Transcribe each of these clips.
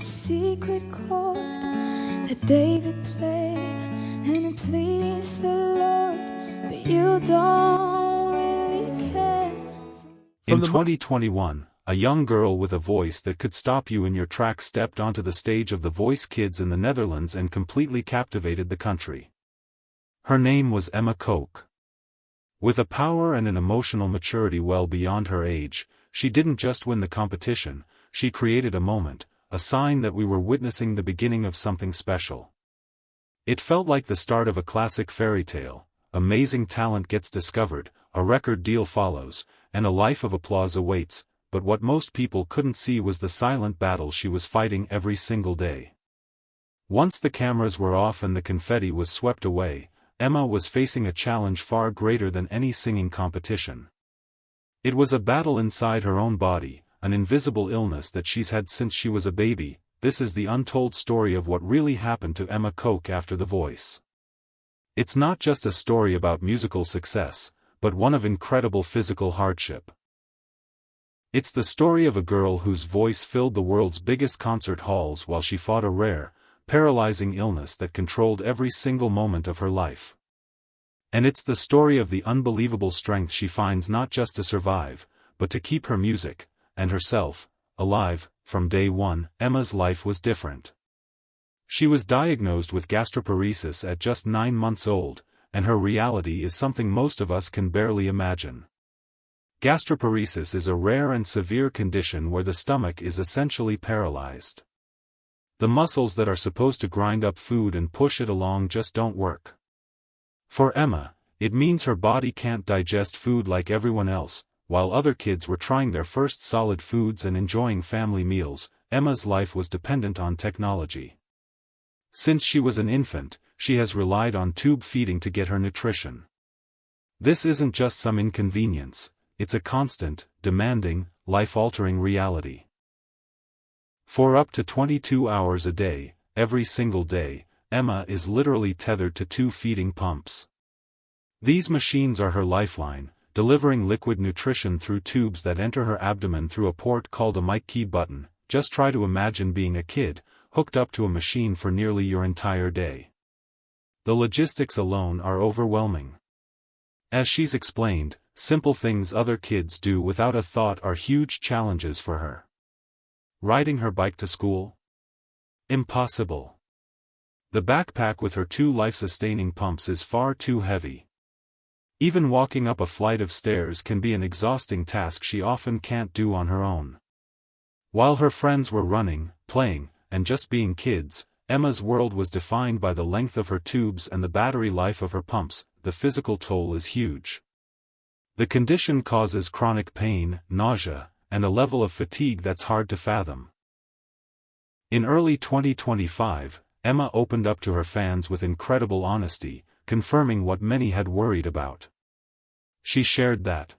secret chord that David played, and it pleased the Lord, but you don't really care. In 2021, a young girl with a voice that could stop you in your tracks stepped onto the stage of The Voice Kids in the Netherlands and completely captivated the country. Her name was Emma Koch. With a power and an emotional maturity well beyond her age, she didn't just win the competition, she created a moment, a sign that we were witnessing the beginning of something special. It felt like the start of a classic fairy tale. Amazing talent gets discovered, a record deal follows, and a life of applause awaits, but what most people couldn't see was the silent battle she was fighting every single day. Once the cameras were off and the confetti was swept away, Emma was facing a challenge far greater than any singing competition. It was a battle inside her own body, an invisible illness that she's had since she was a baby. This is the untold story of what really happened to Emma Koch after The Voice. It's not just a story about musical success, but one of incredible physical hardship. It's the story of a girl whose voice filled the world's biggest concert halls while she fought a rare, paralyzing illness that controlled every single moment of her life. And it's the story of the unbelievable strength she finds not just to survive, but to keep her music, and herself, alive. From day one, Emma's life was different. She was diagnosed with gastroparesis at just 9 months old, and her reality is something most of us can barely imagine. Gastroparesis is a rare and severe condition where the stomach is essentially paralyzed. The muscles that are supposed to grind up food and push it along just don't work. For Emma, it means her body can't digest food like everyone else. While other kids were trying their first solid foods and enjoying family meals, Emma's life was dependent on technology. Since she was an infant, she has relied on tube feeding to get her nutrition. This isn't just some inconvenience, it's a constant, demanding, life-altering reality. For up to 22 hours a day, every single day, Emma is literally tethered to 2 feeding pumps. These machines are her lifeline, delivering liquid nutrition through tubes that enter her abdomen through a port called a mic key button. Just try to imagine being a kid, hooked up to a machine for nearly your entire day. The logistics alone are overwhelming. As she's explained, simple things other kids do without a thought are huge challenges for her. Riding her bike to school? Impossible. The backpack with her 2 life-sustaining pumps is far too heavy. Even walking up a flight of stairs can be an exhausting task she often can't do on her own. While her friends were running, playing, and just being kids, Emma's world was defined by the length of her tubes and the battery life of her pumps. The physical toll is huge. The condition causes chronic pain, nausea, and a level of fatigue that's hard to fathom. In early 2025, Emma opened up to her fans with incredible honesty, confirming what many had worried about. She shared that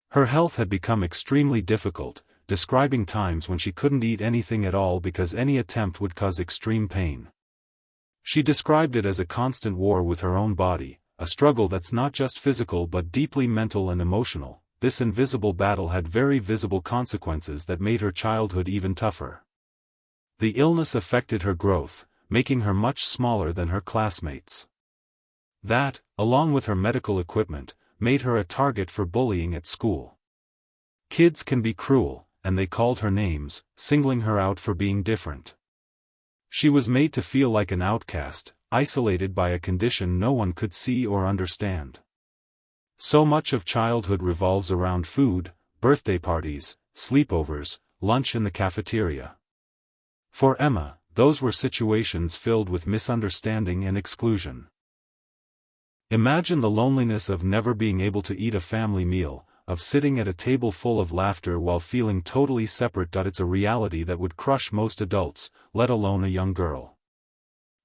her health had become extremely difficult, describing times when she couldn't eat anything at all because any attempt would cause extreme pain. She described it as a constant war with her own body, a struggle that's not just physical but deeply mental and emotional. This invisible battle had very visible consequences that made her childhood even tougher. The illness affected her growth, making her much smaller than her classmates. That, along with her medical equipment, made her a target for bullying at school. Kids can be cruel, and they called her names, singling her out for being different. She was made to feel like an outcast, isolated by a condition no one could see or understand. So much of childhood revolves around food, birthday parties, sleepovers, lunch in the cafeteria. For Emma, those were situations filled with misunderstanding and exclusion. Imagine the loneliness of never being able to eat a family meal, of sitting at a table full of laughter while feeling totally separate. It's a reality that would crush most adults, let alone a young girl.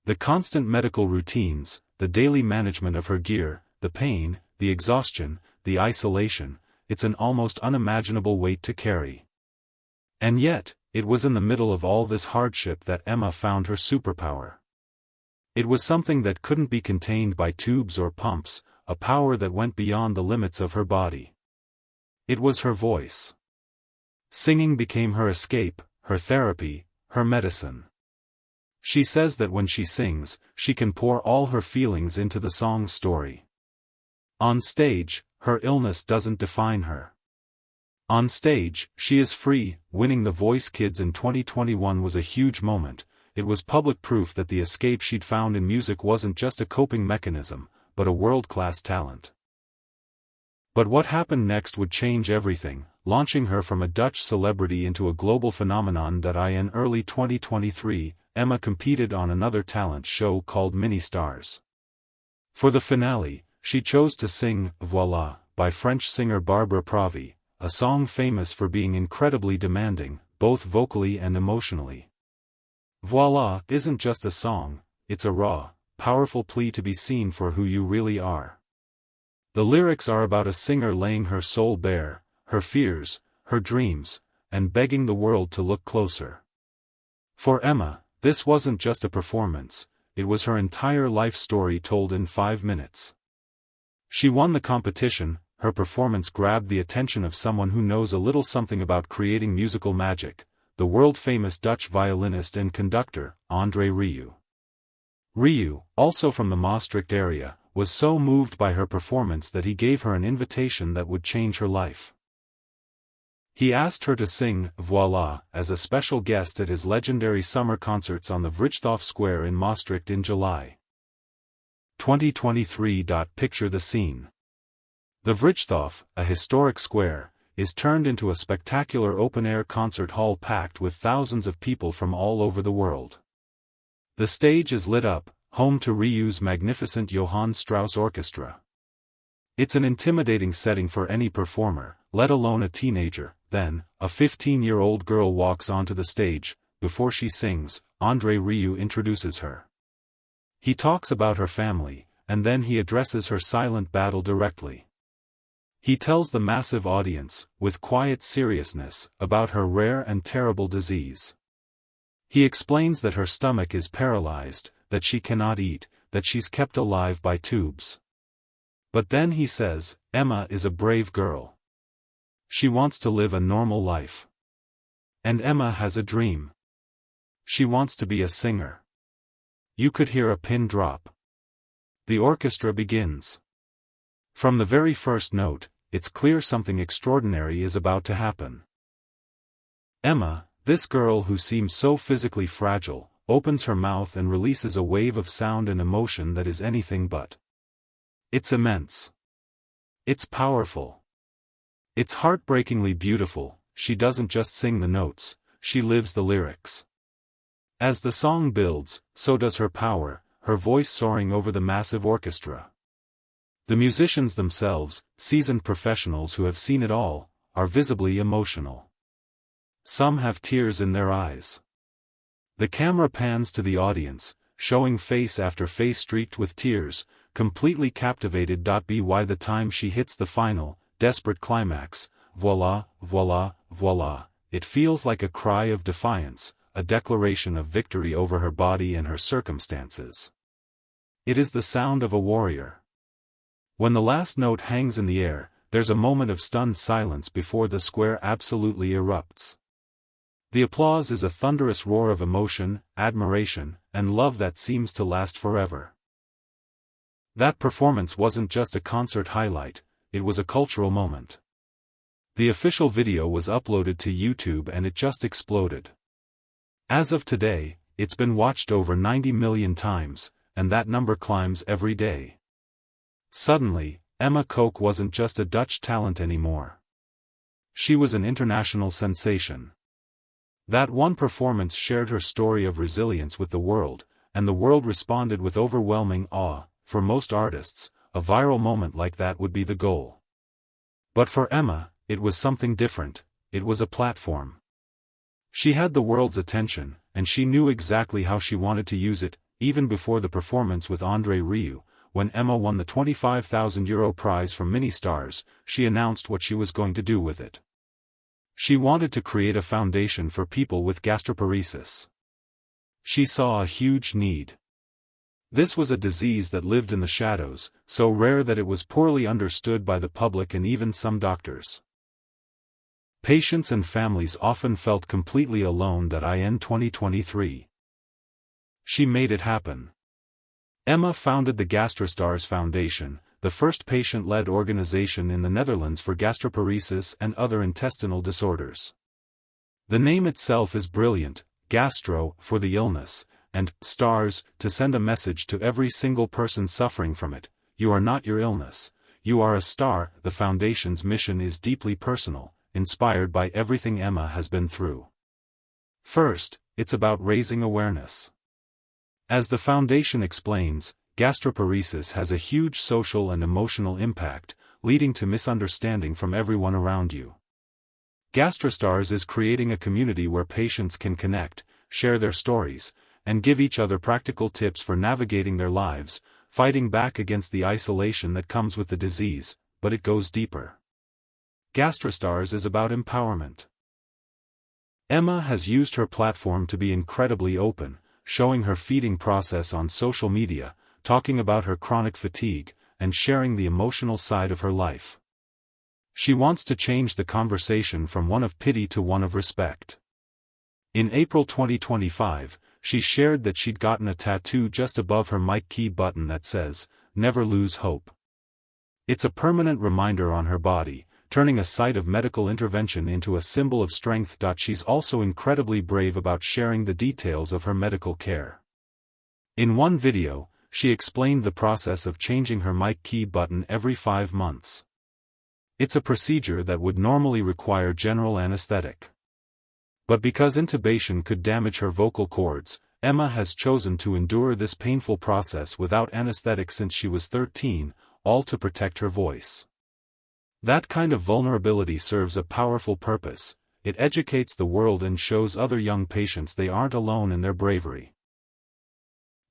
The constant medical routines, the daily management of her gear, the pain, the exhaustion, the isolation, it's an almost unimaginable weight to carry. And yet, it was in the middle of all this hardship that Emma found her superpower. It was something that couldn't be contained by tubes or pumps, a power that went beyond the limits of her body. It was her voice. Singing became her escape, her therapy, her medicine. She says that when she sings, she can pour all her feelings into the song's story. On stage, her illness doesn't define her. On stage, she is free. Winning The Voice Kids in 2021 was a huge moment. It was public proof that the escape she'd found in music wasn't just a coping mechanism, but a world-class talent. But what happened next would change everything, launching her from a Dutch celebrity into a global phenomenon. In early 2023, Emma competed on another talent show called Mini Stars. For the finale, she chose to sing Voila by French singer Barbara Pravi, a song famous for being incredibly demanding, both vocally and emotionally. Voila isn't just a song, it's a raw, powerful plea to be seen for who you really are. The lyrics are about a singer laying her soul bare, her fears, her dreams, and begging the world to look closer. For Emma, this wasn't just a performance, it was her entire life story told in 5 minutes. She won the competition. Her performance grabbed the attention of someone who knows a little something about creating musical magic, the world-famous Dutch violinist and conductor, André Rieu. Rieu, also from the Maastricht area, was so moved by her performance that he gave her an invitation that would change her life. He asked her to sing Voila as a special guest at his legendary summer concerts on the Vrijthof Square in Maastricht in July 2023. Picture the scene. The Vrijthof, a historic square, is turned into a spectacular open-air concert hall packed with thousands of people from all over the world. The stage is lit up, home to Rieu's magnificent Johann Strauss Orchestra. It's an intimidating setting for any performer, let alone a teenager. Then, a 15-year-old girl walks onto the stage. Before she sings, André Rieu introduces her. He talks about her family, and then he addresses her silent battle directly. He tells the massive audience, with quiet seriousness, about her rare and terrible disease. He explains that her stomach is paralyzed, that she cannot eat, that she's kept alive by tubes. But then he says, Emma is a brave girl. She wants to live a normal life. And Emma has a dream. She wants to be a singer. You could hear a pin drop. The orchestra begins. From the very first note, it's clear something extraordinary is about to happen. Emma, this girl who seems so physically fragile, opens her mouth and releases a wave of sound and emotion that is anything but. It's immense. It's powerful. It's heartbreakingly beautiful. She doesn't just sing the notes, she lives the lyrics. As the song builds, so does her power, her voice soaring over the massive orchestra. The musicians themselves, seasoned professionals who have seen it all, are visibly emotional. Some have tears in their eyes. The camera pans to the audience, showing face after face streaked with tears, completely captivated. By the time she hits the final, desperate climax, voila, voila, voila, it feels like a cry of defiance, a declaration of victory over her body and her circumstances. It is the sound of a warrior. When the last note hangs in the air, there's a moment of stunned silence before the square absolutely erupts. The applause is a thunderous roar of emotion, admiration, and love that seems to last forever. That performance wasn't just a concert highlight, it was a cultural moment. The official video was uploaded to YouTube and it just exploded. As of today, it's been watched over 90 million times, and that number climbs every day. Suddenly, Emma Koch wasn't just a Dutch talent anymore. She was an international sensation. That one performance shared her story of resilience with the world, and the world responded with overwhelming awe. For most artists, a viral moment like that would be the goal. But for Emma, it was something different. It was a platform. She had the world's attention, and she knew exactly how she wanted to use it. Even before the performance with André Rieu, when Emma won the €25,000 prize from Mini Stars, she announced what she was going to do with it. She wanted to create a foundation for people with gastroparesis. She saw a huge need. This was a disease that lived in the shadows, so rare that it was poorly understood by the public and even some doctors. Patients and families often felt completely alone that in 2023. She made it happen. Emma founded the GastroStars Foundation, the first patient-led organization in the Netherlands for gastroparesis and other intestinal disorders. The name itself is brilliant, gastro, for the illness, and stars, to send a message to every single person suffering from it: you are not your illness, you are a star. The foundation's mission is deeply personal, inspired by everything Emma has been through. First, it's about raising awareness. As the foundation explains, gastroparesis has a huge social and emotional impact, leading to misunderstanding from everyone around you. GastroStars is creating a community where patients can connect, share their stories, and give each other practical tips for navigating their lives, fighting back against the isolation that comes with the disease, but it goes deeper. GastroStars is about empowerment. Emma has used her platform to be incredibly open, showing her feeding process on social media, talking about her chronic fatigue, and sharing the emotional side of her life. She wants to change the conversation from one of pity to one of respect. In April 2025, she shared that she'd gotten a tattoo just above her mic key button that says, "Never lose hope." It's a permanent reminder on her body, turning a site of medical intervention into a symbol of strength. She's also incredibly brave about sharing the details of her medical care. In one video, she explained the process of changing her mic key button every 5 months. It's a procedure that would normally require general anesthetic. But because intubation could damage her vocal cords, Emma has chosen to endure this painful process without anesthetic since she was 13, all to protect her voice. That kind of vulnerability serves a powerful purpose: it educates the world and shows other young patients they aren't alone in their bravery.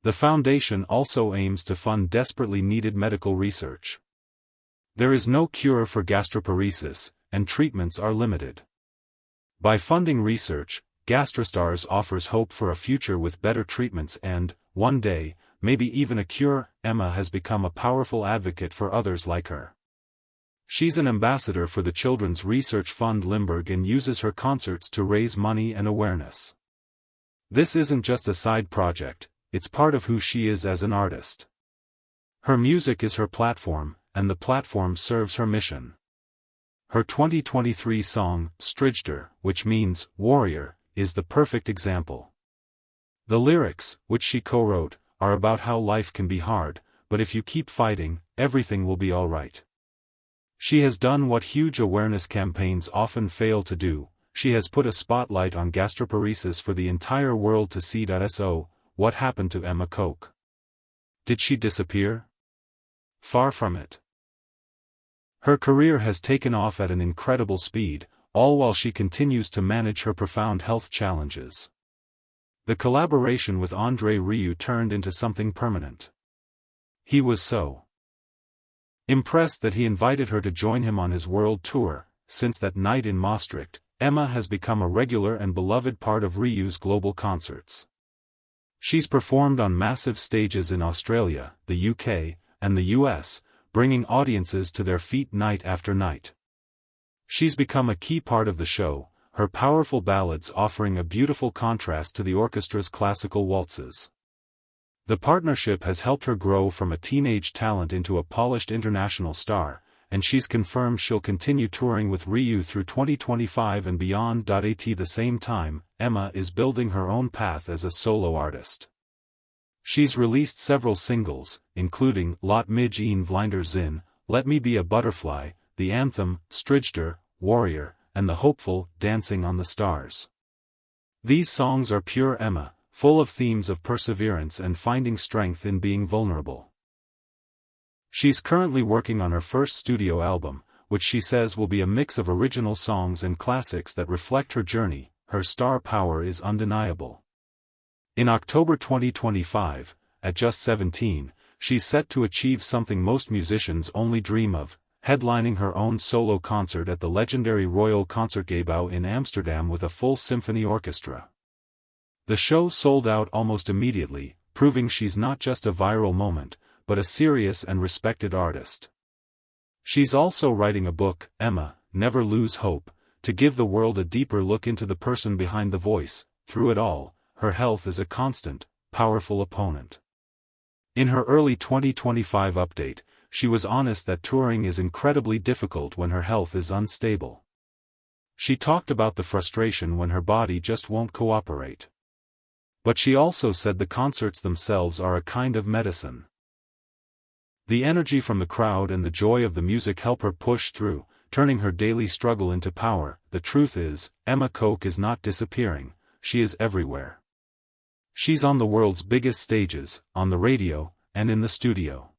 The foundation also aims to fund desperately needed medical research. There is no cure for gastroparesis, and treatments are limited. By funding research, GastroStars offers hope for a future with better treatments and, one day, maybe even a cure. Emma has become a powerful advocate for others like her. She's an ambassador for the Children's Research Fund Limburg and uses her concerts to raise money and awareness. This isn't just a side project, it's part of who she is as an artist. Her music is her platform, and the platform serves her mission. Her 2023 song, Stridger, which means warrior, is the perfect example. The lyrics, which she co-wrote, are about how life can be hard, but if you keep fighting, everything will be alright. She has done what huge awareness campaigns often fail to do: she has put a spotlight on gastroparesis for the entire world to see. So, what happened to Emma Koch? Did she disappear? Far from it. Her career has taken off at an incredible speed, all while she continues to manage her profound health challenges. The collaboration with André Rieu turned into something permanent. He was so impressed that he invited her to join him on his world tour. Since that night in Maastricht, Emma has become a regular and beloved part of Rieu's global concerts. She's performed on massive stages in Australia, the UK, and the US, bringing audiences to their feet night after night. She's become a key part of the show, her powerful ballads offering a beautiful contrast to the orchestra's classical waltzes. The partnership has helped her grow from a teenage talent into a polished international star, and she's confirmed she'll continue touring with Rieu through 2025 and beyond. At the same time, Emma is building her own path as a solo artist. She's released several singles, including Laat mij een vlinder zin, Let Me Be a Butterfly, the anthem, Stridger, Warrior, and the hopeful, Dancing on the Stars. These songs are pure Emma, full of themes of perseverance and finding strength in being vulnerable. She's currently working on her first studio album, which she says will be a mix of original songs and classics that reflect her journey. Her star power is undeniable. In October 2025, at just 17, she's set to achieve something most musicians only dream of: headlining her own solo concert at the legendary Royal Concertgebouw in Amsterdam with a full symphony orchestra. The show sold out almost immediately, proving she's not just a viral moment, but a serious and respected artist. She's also writing a book, Emma, Never Lose Hope, to give the world a deeper look into the person behind the voice. Through it all, her health is a constant, powerful opponent. In her early 2025 update, she was honest that touring is incredibly difficult when her health is unstable. She talked about the frustration when her body just won't cooperate. But she also said the concerts themselves are a kind of medicine. The energy from the crowd and the joy of the music help her push through, turning her daily struggle into power. The truth is, Emma Koch is not disappearing, she is everywhere. She's on the world's biggest stages, on the radio, and in the studio.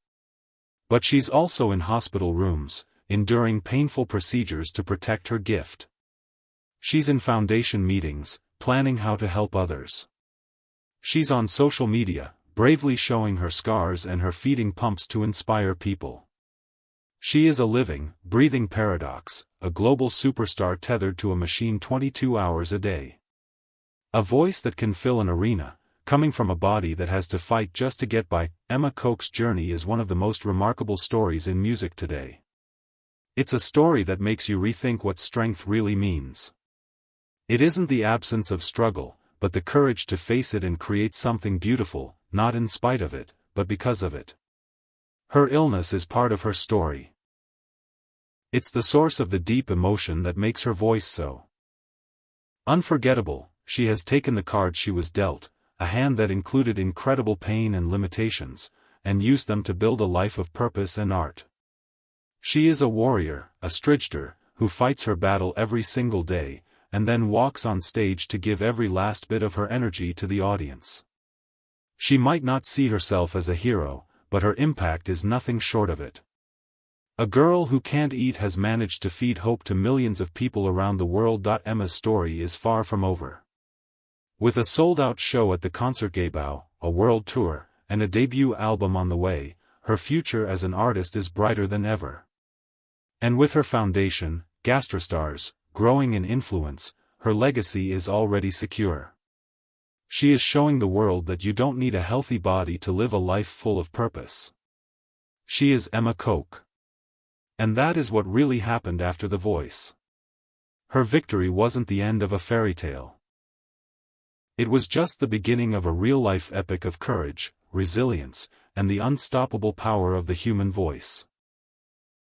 But she's also in hospital rooms, enduring painful procedures to protect her gift. She's in foundation meetings, planning how to help others. She's on social media, bravely showing her scars and her feeding pumps to inspire people. She is a living, breathing paradox, a global superstar tethered to a machine 22 hours a day. A voice that can fill an arena, coming from a body that has to fight just to get by. Emma Koch's journey is one of the most remarkable stories in music today. It's a story that makes you rethink what strength really means. It isn't the absence of struggle, but the courage to face it and create something beautiful, not in spite of it, but because of it. Her illness is part of her story. It's the source of the deep emotion that makes her voice so unforgettable. She has taken the card she was dealt, a hand that included incredible pain and limitations, and used them to build a life of purpose and art. She is a warrior, a stridger, who fights her battle every single day, and then walks on stage to give every last bit of her energy to the audience. She might not see herself as a hero, but her impact is nothing short of it. A girl who can't eat has managed to feed hope to millions of people around the world. Emma's story is far from over. With a sold-out show at the Concertgebouw, a world tour, and a debut album on the way, her future as an artist is brighter than ever. And with her foundation, Gastrostars, growing in influence, her legacy is already secure. She is showing the world that you don't need a healthy body to live a life full of purpose. She is Emma Koch. And that is what really happened after The Voice. Her victory wasn't the end of a fairy tale. It was just the beginning of a real-life epic of courage, resilience, and the unstoppable power of the human voice.